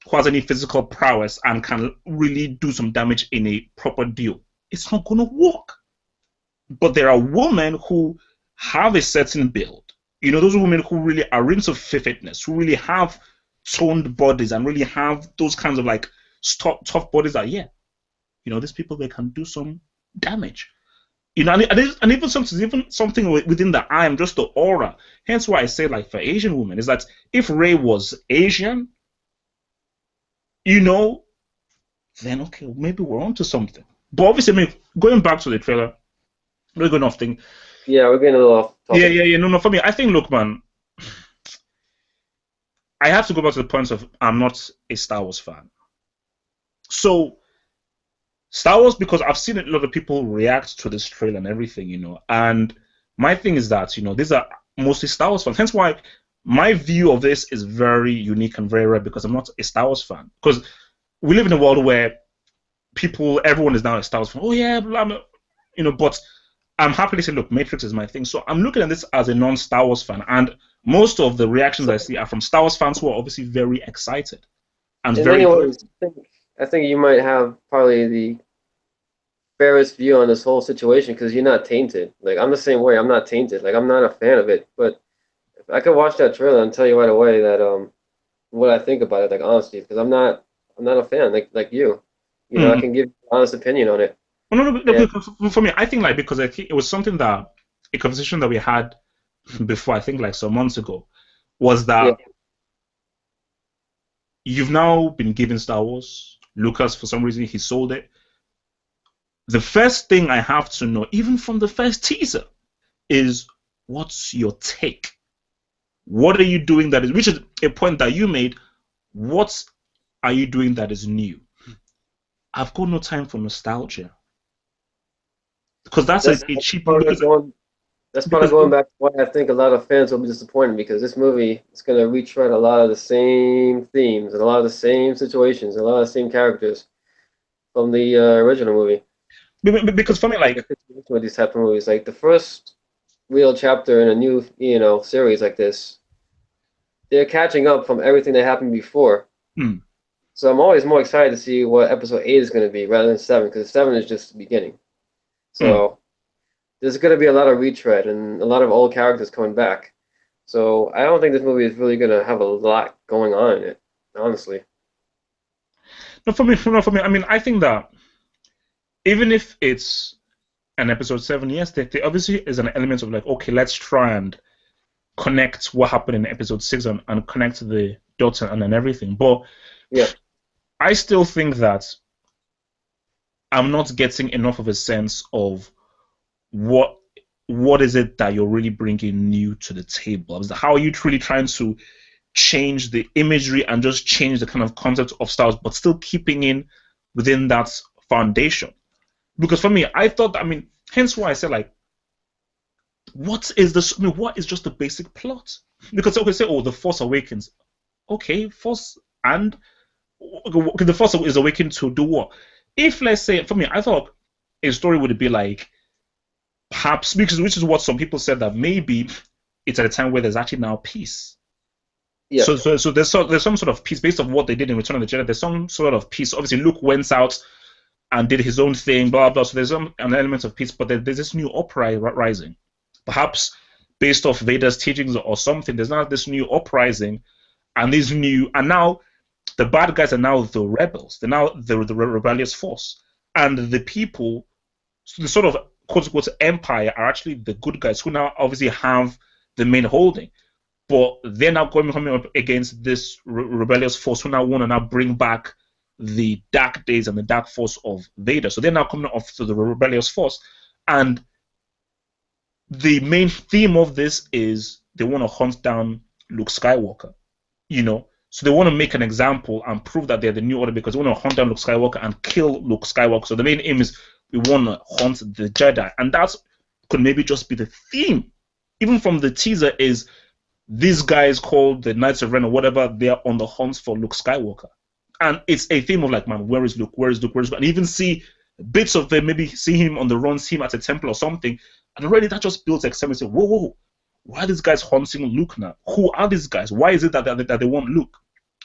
who has any physical prowess and can really do some damage in a proper deal. It's not gonna work. But there are women who have a certain build. You know, those women who really are into fitness, who really have toned bodies and really have those kinds of like tough bodies that, yeah, these people they can do some damage. And even something within the eye, and just the aura. Hence why I say, like, for Asian women, is that if Ray was Asian, you know, then okay, maybe we're onto something. But obviously, I mean, going back to the trailer, we're going off thing. Yeah, we're getting a little off Yeah, topic. yeah, yeah. No, no. For me, I think, look, man, I have to go back to the point of I'm not a Star Wars fan. So Star Wars, because I've seen a lot of people react to this trailer and everything, and my thing is that these are mostly Star Wars fans. Hence why my view of this is very unique and very rare because I'm not a Star Wars fan. Because we live in a world where everyone is now a Star Wars fan. Oh yeah, blah, blah, but I'm happy to say, look, Matrix is my thing. So I'm looking at this as a non-Star Wars fan, and most of the reactions I see are from Star Wars fans who are obviously very excited and In very many good. ways, I think you might have probably the fairest view on this whole situation because you're not tainted. Like I'm the same way. I'm not tainted. Like I'm not a fan of it. But if I could watch that trailer and tell you right away that what I think about it, like honestly, because I'm not a fan like you. I Mm. can give an honest opinion on it. Well, no, no, And for me, I think like because I think it was something that a conversation that we had before, I think like some months ago, was yeah, that you've now been given Star Wars. Lucas, for some reason, he sold it. The first thing I have to know, even from the first teaser, is what's your take? What are you doing that is, which is a point that you made. What are you doing that is new? I've got no time for nostalgia because that's that's a that's cheap part of because going. That's part of because going back to why I think a lot of fans will be disappointed because this movie is going to retread a lot of the same themes and a lot of the same situations and a lot of the same characters from the original movie. because for me, That's the like, situation with these type of movies. Like the first real chapter in a new, series like this, they're catching up from everything that happened before. hmm, So I'm always more excited to see what episode 8 is going to be rather than 7 because 7 is just the beginning. hmm. So there's going to be a lot of retread and a lot of old characters coming back. So I don't think this movie is really going to have a lot going on in it, honestly. No, for me, no, for me. I mean, I think that even if it's an episode 7, yes, there obviously is an element of like, okay, let's try and connect what happened in episode 6 and connect the dots and everything. But Yeah. I still think that I'm not getting enough of a sense of what what is it that you're really bringing new to the table. How are you truly trying to change the imagery and just change the kind of concept of Star Wars, but still keeping in within that foundation? Because for me, I thought, I mean, hence why I said, like, what is this? I mean, what is just the basic plot? Because okay, say, oh, the Force Awakens. Okay, Force and okay, the Force is awakened to do what? If let's say, for me, I thought a story would be like perhaps because which is what some people said that maybe it's at a time where there's actually now peace. Yeah. So there's some sort of piece based on what they did in Return of the Jedi. There's some sort of piece. Obviously, Luke went out and did his own thing, blah blah. So there's an element of peace, but there's this new uprising, perhaps based off Vader's teachings or something. There's now this new uprising, and now the bad guys are now the rebels. They're now the rebellious force, and the people, so the sort of quote unquote empire, are actually the good guys who now obviously have the main holding. But they're now coming up against this rebellious force who now want to now bring back the dark days and the dark force of Vader. So they're now coming off to the rebellious force. And the main theme of this is they want to hunt down Luke Skywalker. So they want to make an example and prove that they're the new order because they want to hunt down Luke Skywalker and kill Luke Skywalker. So the main aim is we want to hunt the Jedi. And that could maybe just be the theme. Even from the teaser is these guys called the Knights of Ren or whatever, they're on the hunt for Luke Skywalker. And it's a theme of like, man, where is Luke? Where is Luke? Where is Luke? And even see bits of them, maybe see him on the run, see him at a temple or something. And already that just builds excitement. Say, whoa, why are these guys hunting Luke now? Who are these guys? Why is it that they want Luke?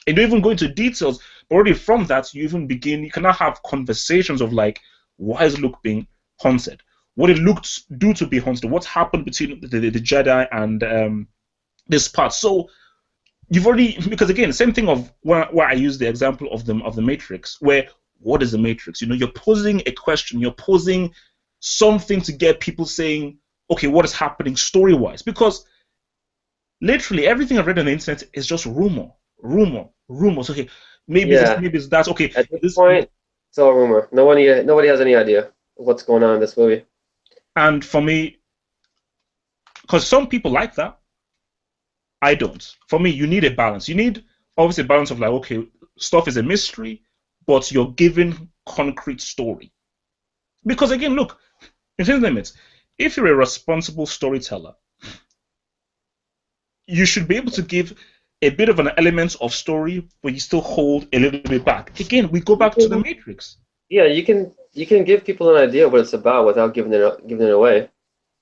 And you don't even go into details, but already from that, you can now have conversations of like, why is Luke being hunted? What did Luke do to be hunted? What happened between the Jedi and this part? So you've already, because again, same thing of where I use the example of the Matrix, where what is the Matrix? You're posing a question, you're posing something to get people saying, okay, what is happening story-wise? Because literally everything I've read on the internet is just rumors. Okay, maybe it's that. Okay, at this point, it's all rumor. Nobody has any idea of what's going on in this movie. And for me, because some people like that, I don't. For me, you need a balance. You need obviously a balance of like, okay, stuff is a mystery, but you're given concrete story. Because again, look, Infinityslimit, if you're a responsible storyteller, you should be able to give a bit of an element of story, but you still hold a little bit back. Again, we go back to the Matrix. Yeah, you can give people an idea what it's about without giving it away.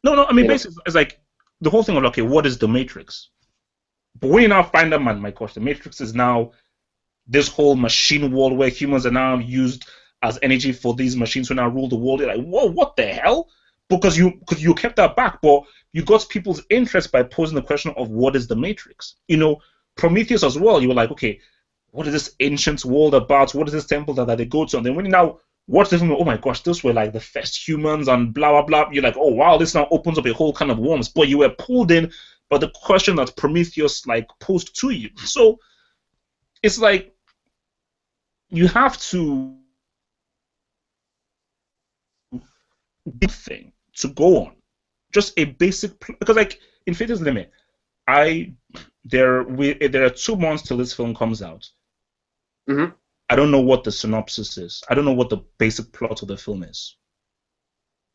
No, I mean basically it's like the whole thing of okay, what is the Matrix? But when you now find out, my question, the Matrix is now this whole machine world where humans are now used as energy for these machines who now rule the world. You're like, whoa, what the hell? Because you kept that back, but you got people's interest by posing the question of what is the Matrix? Prometheus as well. You were like, okay, what is this ancient world about? What is this temple that they go to? And then when you now watch the film, oh my gosh, those were like the first humans and blah blah blah. You're like, oh wow, this now opens up a whole kind of worms. But you were pulled in by the question that Prometheus like posed to you. So it's like you have to big thing to go on, just a basic because like Infinityslimit, there are 2 months till this film comes out. Mm-hmm. I don't know what the synopsis is. I don't know what the basic plot of the film is.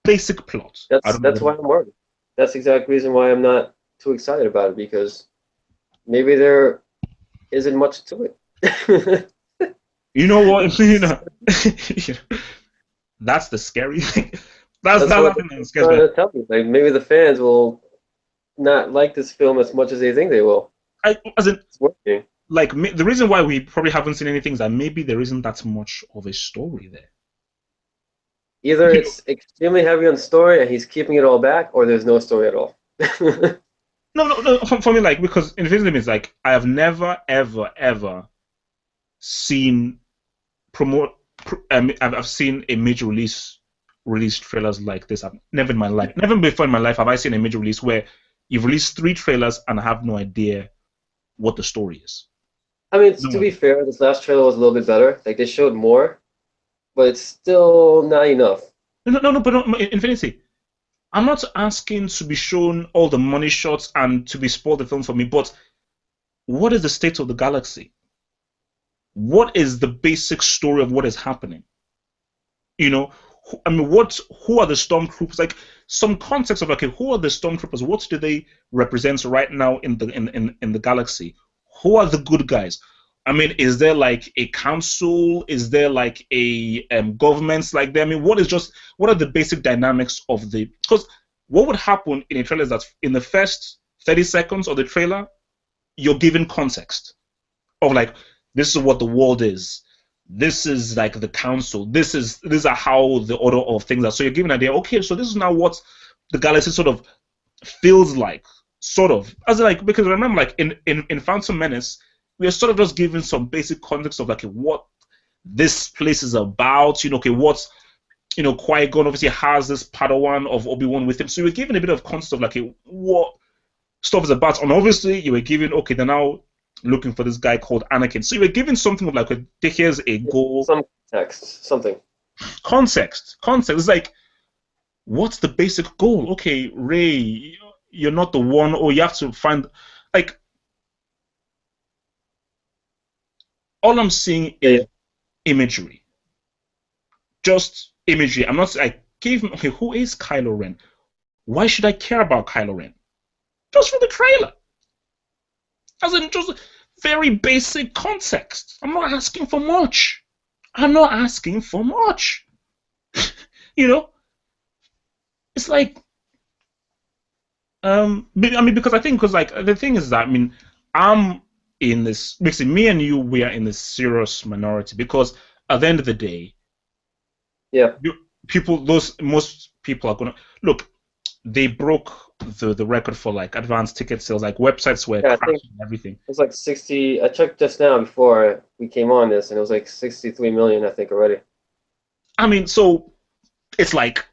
Basic plot. That's why I'm worried. That's the exact reason why I'm not too excited about it, because maybe there isn't much to it. You know what? That's the scary thing. That's not nothing that scares me. Tell me. Like maybe the fans will not like this film as much as they think they will. It's working. Like the reason why we probably haven't seen anything is that maybe there isn't that much of a story there. Either it's extremely heavy on story and he's keeping it all back, or there's no story at all. No. For me, like because Infinityslimit is like I have never ever seen I've seen a major release trailers like this. Never before in my life have I seen a major release where you've released 3 trailers and I have no idea what the story is. I mean, to be fair, this last trailer was a little bit better. Like they showed more, but it's still not enough. No, but Infinity, I'm not asking to be shown all the money shots and to be spoiled the film for me, but what is the state of the galaxy? What is the basic story of what is happening? I mean, who are the stormtroopers? Like some context of okay, who are the stormtroopers? What do they represent right now in the galaxy? Who are the good guys? I mean, is there like a council? Is there like a governments like them? I mean, what are the basic dynamics of the? Because what would happen in a trailer is that in the first 30 seconds of the trailer, you're given context of like this is what the world is. This is like the council. These are how the order of things are. So you're given an idea. Okay, so this is now what the galaxy sort of feels like, sort of. As in, like, because remember, like in Phantom Menace, we are sort of just given some basic context of like what this place is about. You know, okay, what's Qui-Gon obviously has this Padawan of Obi-Wan with him. So you're given a bit of context of like what stuff is about. And obviously you were given, okay, they're now looking for this guy called Anakin. So you were given something of like, here's a goal. Some text, something. Context. It's like, what's the basic goal? Okay, Rey, you're not the one, or you have to find, like, all I'm seeing is imagery. Just imagery. I'm not, I gave him, okay, who is Kylo Ren? Why should I care about Kylo Ren? Just for the trailer. As in, just very basic context. I'm not asking for much. You know? It's like, I mean, because I think, because like, the thing is that, I mean, I'm in this, basically, me and you, we are in this serious minority, because at the end of the day, yeah, most people are gonna look. They broke the record for like advanced ticket sales. Like websites were crashing and everything. It was like 60. I checked just now before we came on this, and it was like 63 million, I think, already. I mean, so it's like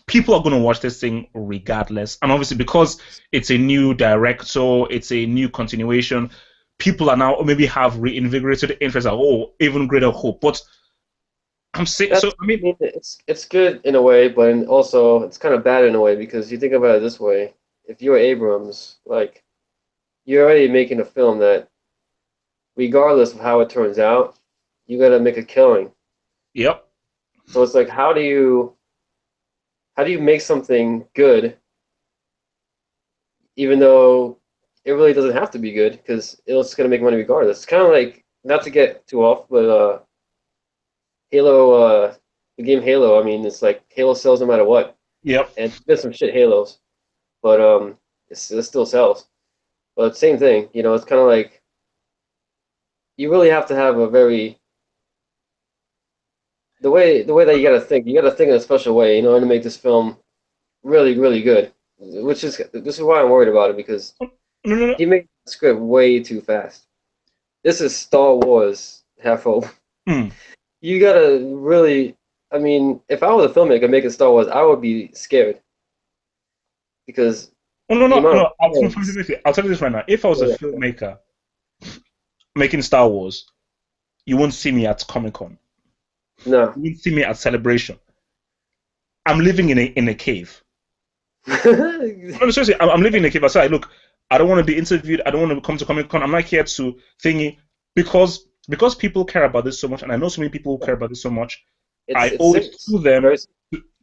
people are going to watch this thing regardless, and obviously because it's a new director, it's a new continuation. People are now maybe have reinvigorated interest. Even greater hope. But I'm saying, so I mean, it's good in a way, but also it's kind of bad in a way, because you think about it this way: if you're Abrams, like, you're already making a film that, regardless of how it turns out, you got to make a killing. Yep. So it's like, how do you make something good, even though it really doesn't have to be good, because it's going to make money regardless. It's kind of like, not to get too off, but Halo, the game Halo, I mean, it's like Halo sells no matter what. Yep. And there's some shit Halos, but it still sells. But same thing, it's kind of like, you really have to have a very, the way that you got to think in a special way, in order to make this film really, really good. This is why I'm worried about it, because No. he made the script way too fast. This is Star Wars half over. You gotta really, I mean, if I was a filmmaker making Star Wars, I would be scared, because no. I'll tell you this right now. If I was a filmmaker making Star Wars, you won't see me at Comic-Con. No. You won't see me at Celebration. I'm living in a cave. No, seriously, I'm living in a cave. I said, look, I don't want to be interviewed. I don't want to come to Comic-Con. I'm not here to thingy, because people care about this so much, and I know so many people who care about this so much. I owe it to them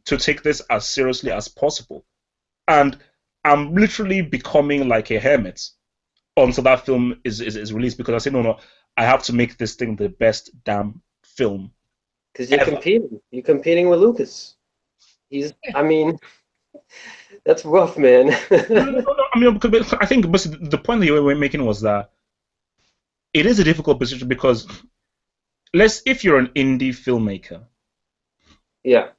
to take this as seriously as possible. And I'm literally becoming like a hermit until that film is released, because I say, no, I have to make this thing the best damn film. Because you're competing with Lucas. I mean, that's rough, man. No, I mean, because I think the point that you were making was that it is a difficult position, because if you're an indie filmmaker, yeah,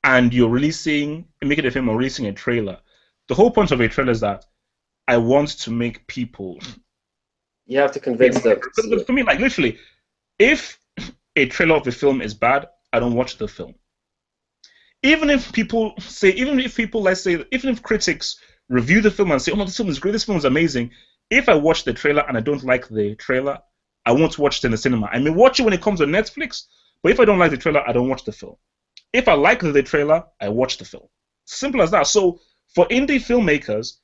and you're making a film or releasing a trailer, the whole point of a trailer is that I want to make people. You have to convince them. For me, like, literally, if a trailer of a film is bad, I don't watch the film. Even if critics review the film and say, oh no, this film is great, this film is amazing, if I watch the trailer and I don't like the trailer, I won't watch it in the cinema. I may watch it when it comes on Netflix, but if I don't like the trailer, I don't watch the film. If I like the trailer, I watch the film. Simple as that. So for indie filmmakers,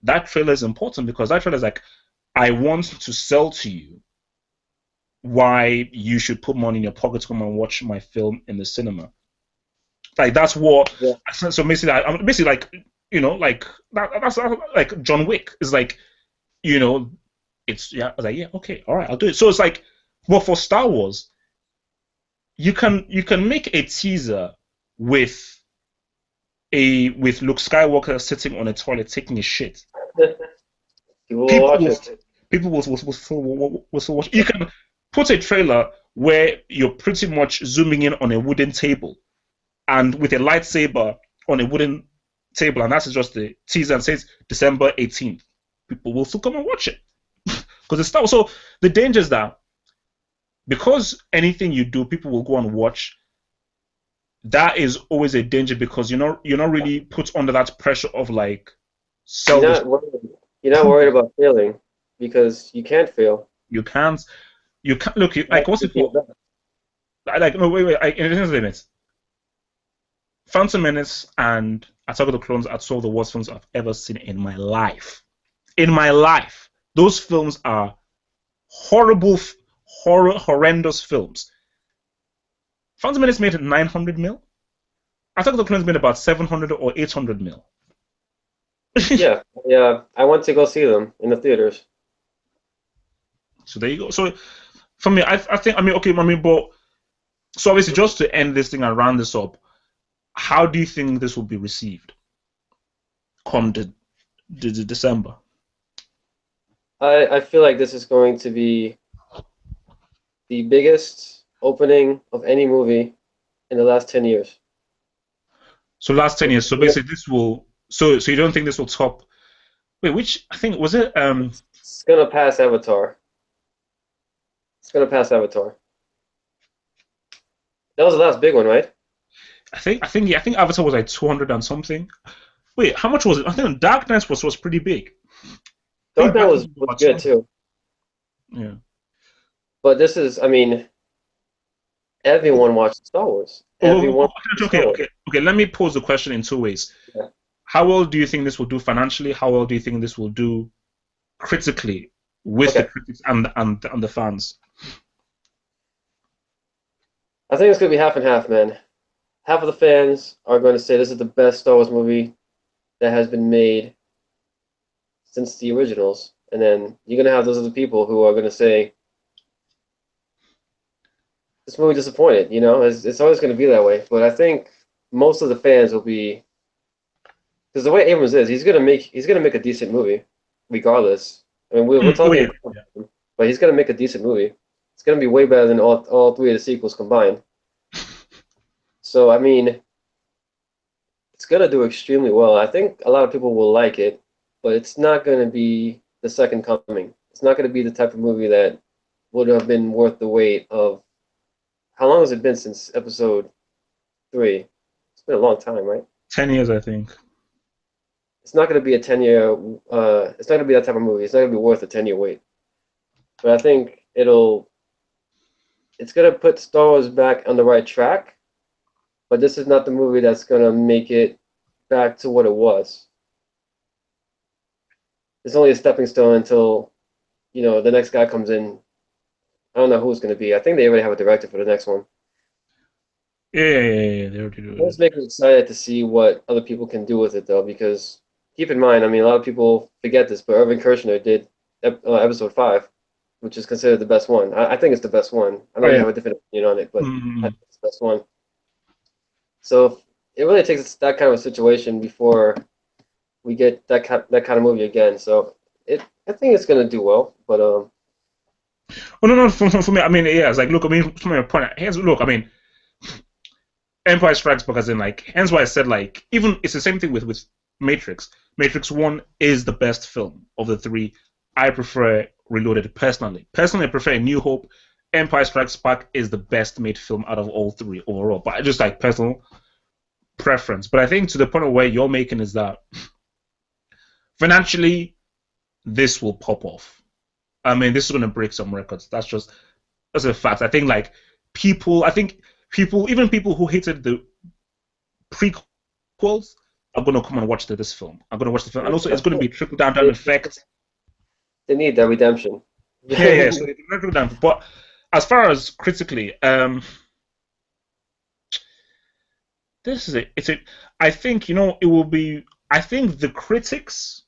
that trailer is important, because that trailer is like, I want to sell to you why you should put money in your pocket to come and watch my film in the cinema. Like, that's what. Yeah. So basically, I'm basically like, like that's like John Wick is like, it's, yeah. I was like, yeah, okay, all right, I'll do it. So it's like, well, for Star Wars, you can make a teaser with Luke Skywalker sitting on a toilet taking a shit. You People will People watch will it. people will still watch. You can put a trailer where you're pretty much zooming in on a wooden table and with a lightsaber on a wooden table, and that's just the teaser and says December 18th. People will still come and watch it because it's Star Wars. So the danger is that because anything you do, people will go and watch. That is always a danger because you're not really put under that pressure of like You're sell this. not worried. You're not worried about failing because you can't fail. You can't. You can't look. You have Like what's to it do your called? best. Like no wait. Infinityslimit. Phantom Menace and Attack of the Clones are two of the worst films I've ever seen in my life. In my life, those films are horrible, horrendous films. Phantom Menace made 900 mil. Attack of the Clones made about 700 or 800 mil. Yeah, yeah. I went to go see them in the theaters. So there you go. So for me, I think okay, but so obviously just to end this thing and round this up, how do you think this will be received come the December? I feel like this is going to be the biggest opening of any movie in the last 10 years. So last 10 years. So basically this will so you don't think this will top wait, which I think was it It's gonna pass Avatar. It's gonna pass Avatar. That was the last big one, right? I think Avatar was like 200 and something. Wait, how much was it? I think Dark Knight was pretty big. I Dark think Knight Dark was, Knight was was about good 200. too. Yeah. But this is, I mean, everyone watches Star Wars. Everyone watches Star Wars. Okay. Let me pose the question in two ways. Yeah. How well do you think this will do financially? How well do you think this will do critically with the Okay. critics and the fans? I think it's gonna be half and half, man. Half of the fans are going to say this is the best Star Wars movie that has been made since the originals, and then you're gonna have those other people who are gonna say this movie disappointed. You know, it's always gonna be that way. But I think most of the fans will be because the way Abrams is, he's gonna make a decent movie, regardless. I mean, we're Oh talking, yeah. about him, but he's gonna make a decent movie. It's gonna be way better than all three of the sequels combined. So I mean, it's gonna do extremely well. I think a lot of people will like it, but it's not gonna be the second coming. It's not gonna be the type of movie that would have been worth the wait of. How long has it been since episode three? It's been a long time, right? 10 years, I think. It's not gonna be a 10 year. It's not gonna be that type of movie. It's not gonna be worth a 10 year wait. But I think It's gonna put Star Wars back on the right track. But this is not the movie that's gonna make it back to what it was. It's only a stepping stone until the next guy comes in. I don't know who it's going to be. I think they already have a director for the next one. Yeah. They already do It it. makes me excited to see what other people can do with it, though, because keep in mind, I mean, a lot of people forget this, but Irving Kershner did episode 5, which is considered the best one. I think it's the best one. I know Oh you yeah. have a different opinion on it, but I Mm-hmm. think it's the best one. So it really takes that kind of a situation before we get that kind of movie again. So I think it's going to do well, but Oh no, for me, I mean, yeah, it's like look, I mean, from my point, look, I mean, Empire Strikes Back, as in like, hence why I said like, even it's the same thing with Matrix. Matrix One is the best film of the three. I prefer Reloaded personally. Personally, I prefer A New Hope. Empire Strikes Back is the best made film out of all three overall, but I just like personal preference. But I think to the point of where you're making is that financially, this will pop off. I mean, this is going to break some records. That's a fact. I think people, even people who hated the prequels, are going to come and watch this film. I'm going to watch the film, and also it's going to be trickle down they, effect. they need that redemption. Yeah. So it's trickle down. But as far as critically, this is it. It's a. I think it will be. I think the critics.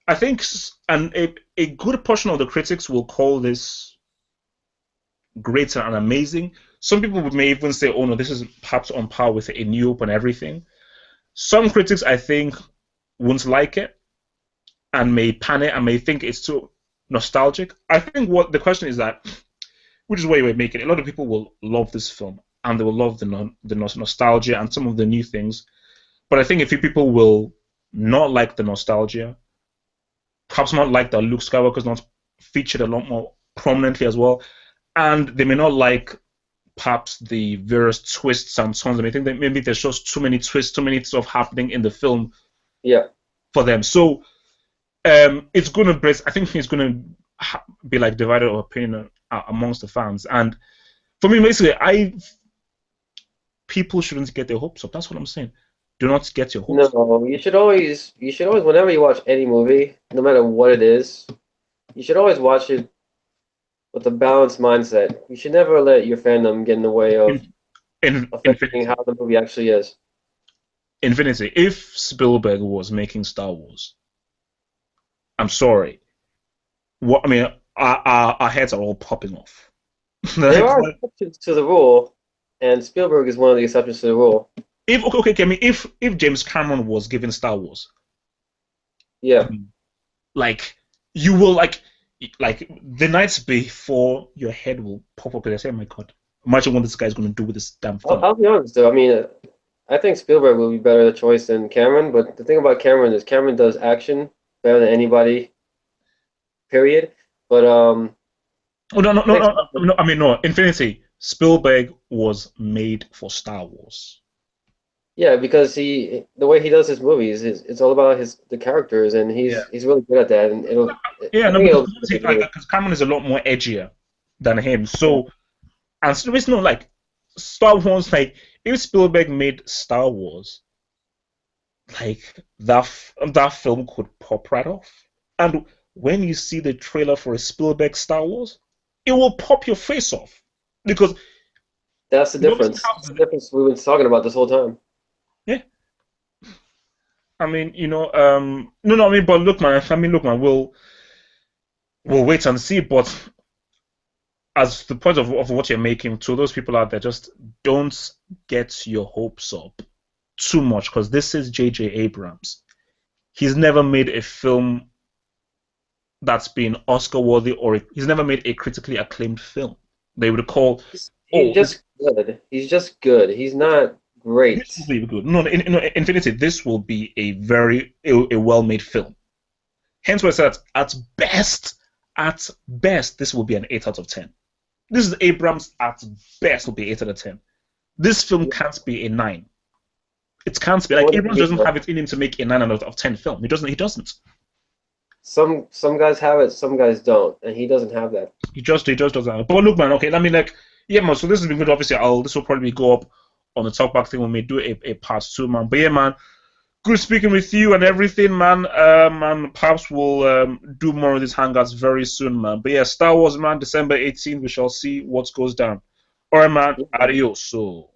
I think and a good portion of the critics will call this great and amazing. Some people may even say, "Oh no, this is perhaps on par with A New Hope and everything." Some critics, I think, won't like it. and may panic and may think it's too nostalgic. I think what the question is that, which is why we're making it, a lot of people will love this film and they will love the nostalgia and some of the new things. But I think a few people will not like the nostalgia, perhaps not like that Luke Skywalker is not featured a lot more prominently as well, and they may not like perhaps the various twists and turns. And I think that maybe there's just too many twists, too many stuff happening in the film Yeah. for them. So it's going to I think it's going to be like divided opinion amongst the fans. And for me, basically, people shouldn't get their hopes up. That's what I'm saying. Do not get your hopes up. No, you should always, whenever you watch any movie, no matter what it is, you should always watch it with a balanced mindset. You should never let your fandom get in the way of affecting how the movie actually is. Infinity. If Spielberg was making Star Wars, I'm sorry. What I mean, our heads are all popping off. There are exceptions to the rule, and Spielberg is one of the exceptions to the rule. Okay, I mean, if James Cameron was given Star Wars, yeah, like you will like the nights before your head will pop up and say, "Oh my God, imagine what this guy's going to do with this damn film." I'll be honest though. I mean, I think Spielberg will be better choice than Cameron. But the thing about Cameron is Cameron does action better than anybody. Period. But oh no. I mean, no. Infinity. Spielberg was made for Star Wars. Yeah, because the way he does his movies it's all about the characters, and he's really good at that. And because Cameron is a lot more edgier than him. So, and so it's not like Star Wars. Like if Spielberg made Star Wars, like that film could pop right off. And when you see the trailer for a Spielberg Star Wars, it will pop your face off because that's the difference. That's the difference we've been talking about this whole time. Yeah. I mean, no, I mean, but look, man. We'll wait and see. But as the point of what you're making, to those people out there, just don't get your hopes up too much because this is J.J. Abrams. He's never made a film that's been Oscar worthy, or he's never made a critically acclaimed film. They would call. He's just good. He's just good. He's not great. This will be good. No, Infinity. This will be a well-made film. Hence, why I said at best, this will be an 8 out of 10. This is Abrams at best will be 8 out of 10. This film can't be a 9. It can't be like Abrams doesn't have it in him to make a 9 out of 10 film. He doesn't. Some guys have it, some guys don't, and he doesn't have that. He just doesn't have it. But look, man. Okay, I mean, like, yeah, man. So this has been good. Obviously, this will probably go up on the Talkback thing when we do a part 2, man. But yeah, man, good speaking with you and everything, man. Man, perhaps we'll do more of these hangouts very soon, man. But yeah, Star Wars, man, December 18th, we shall see what goes down. All right, man. Adios. So.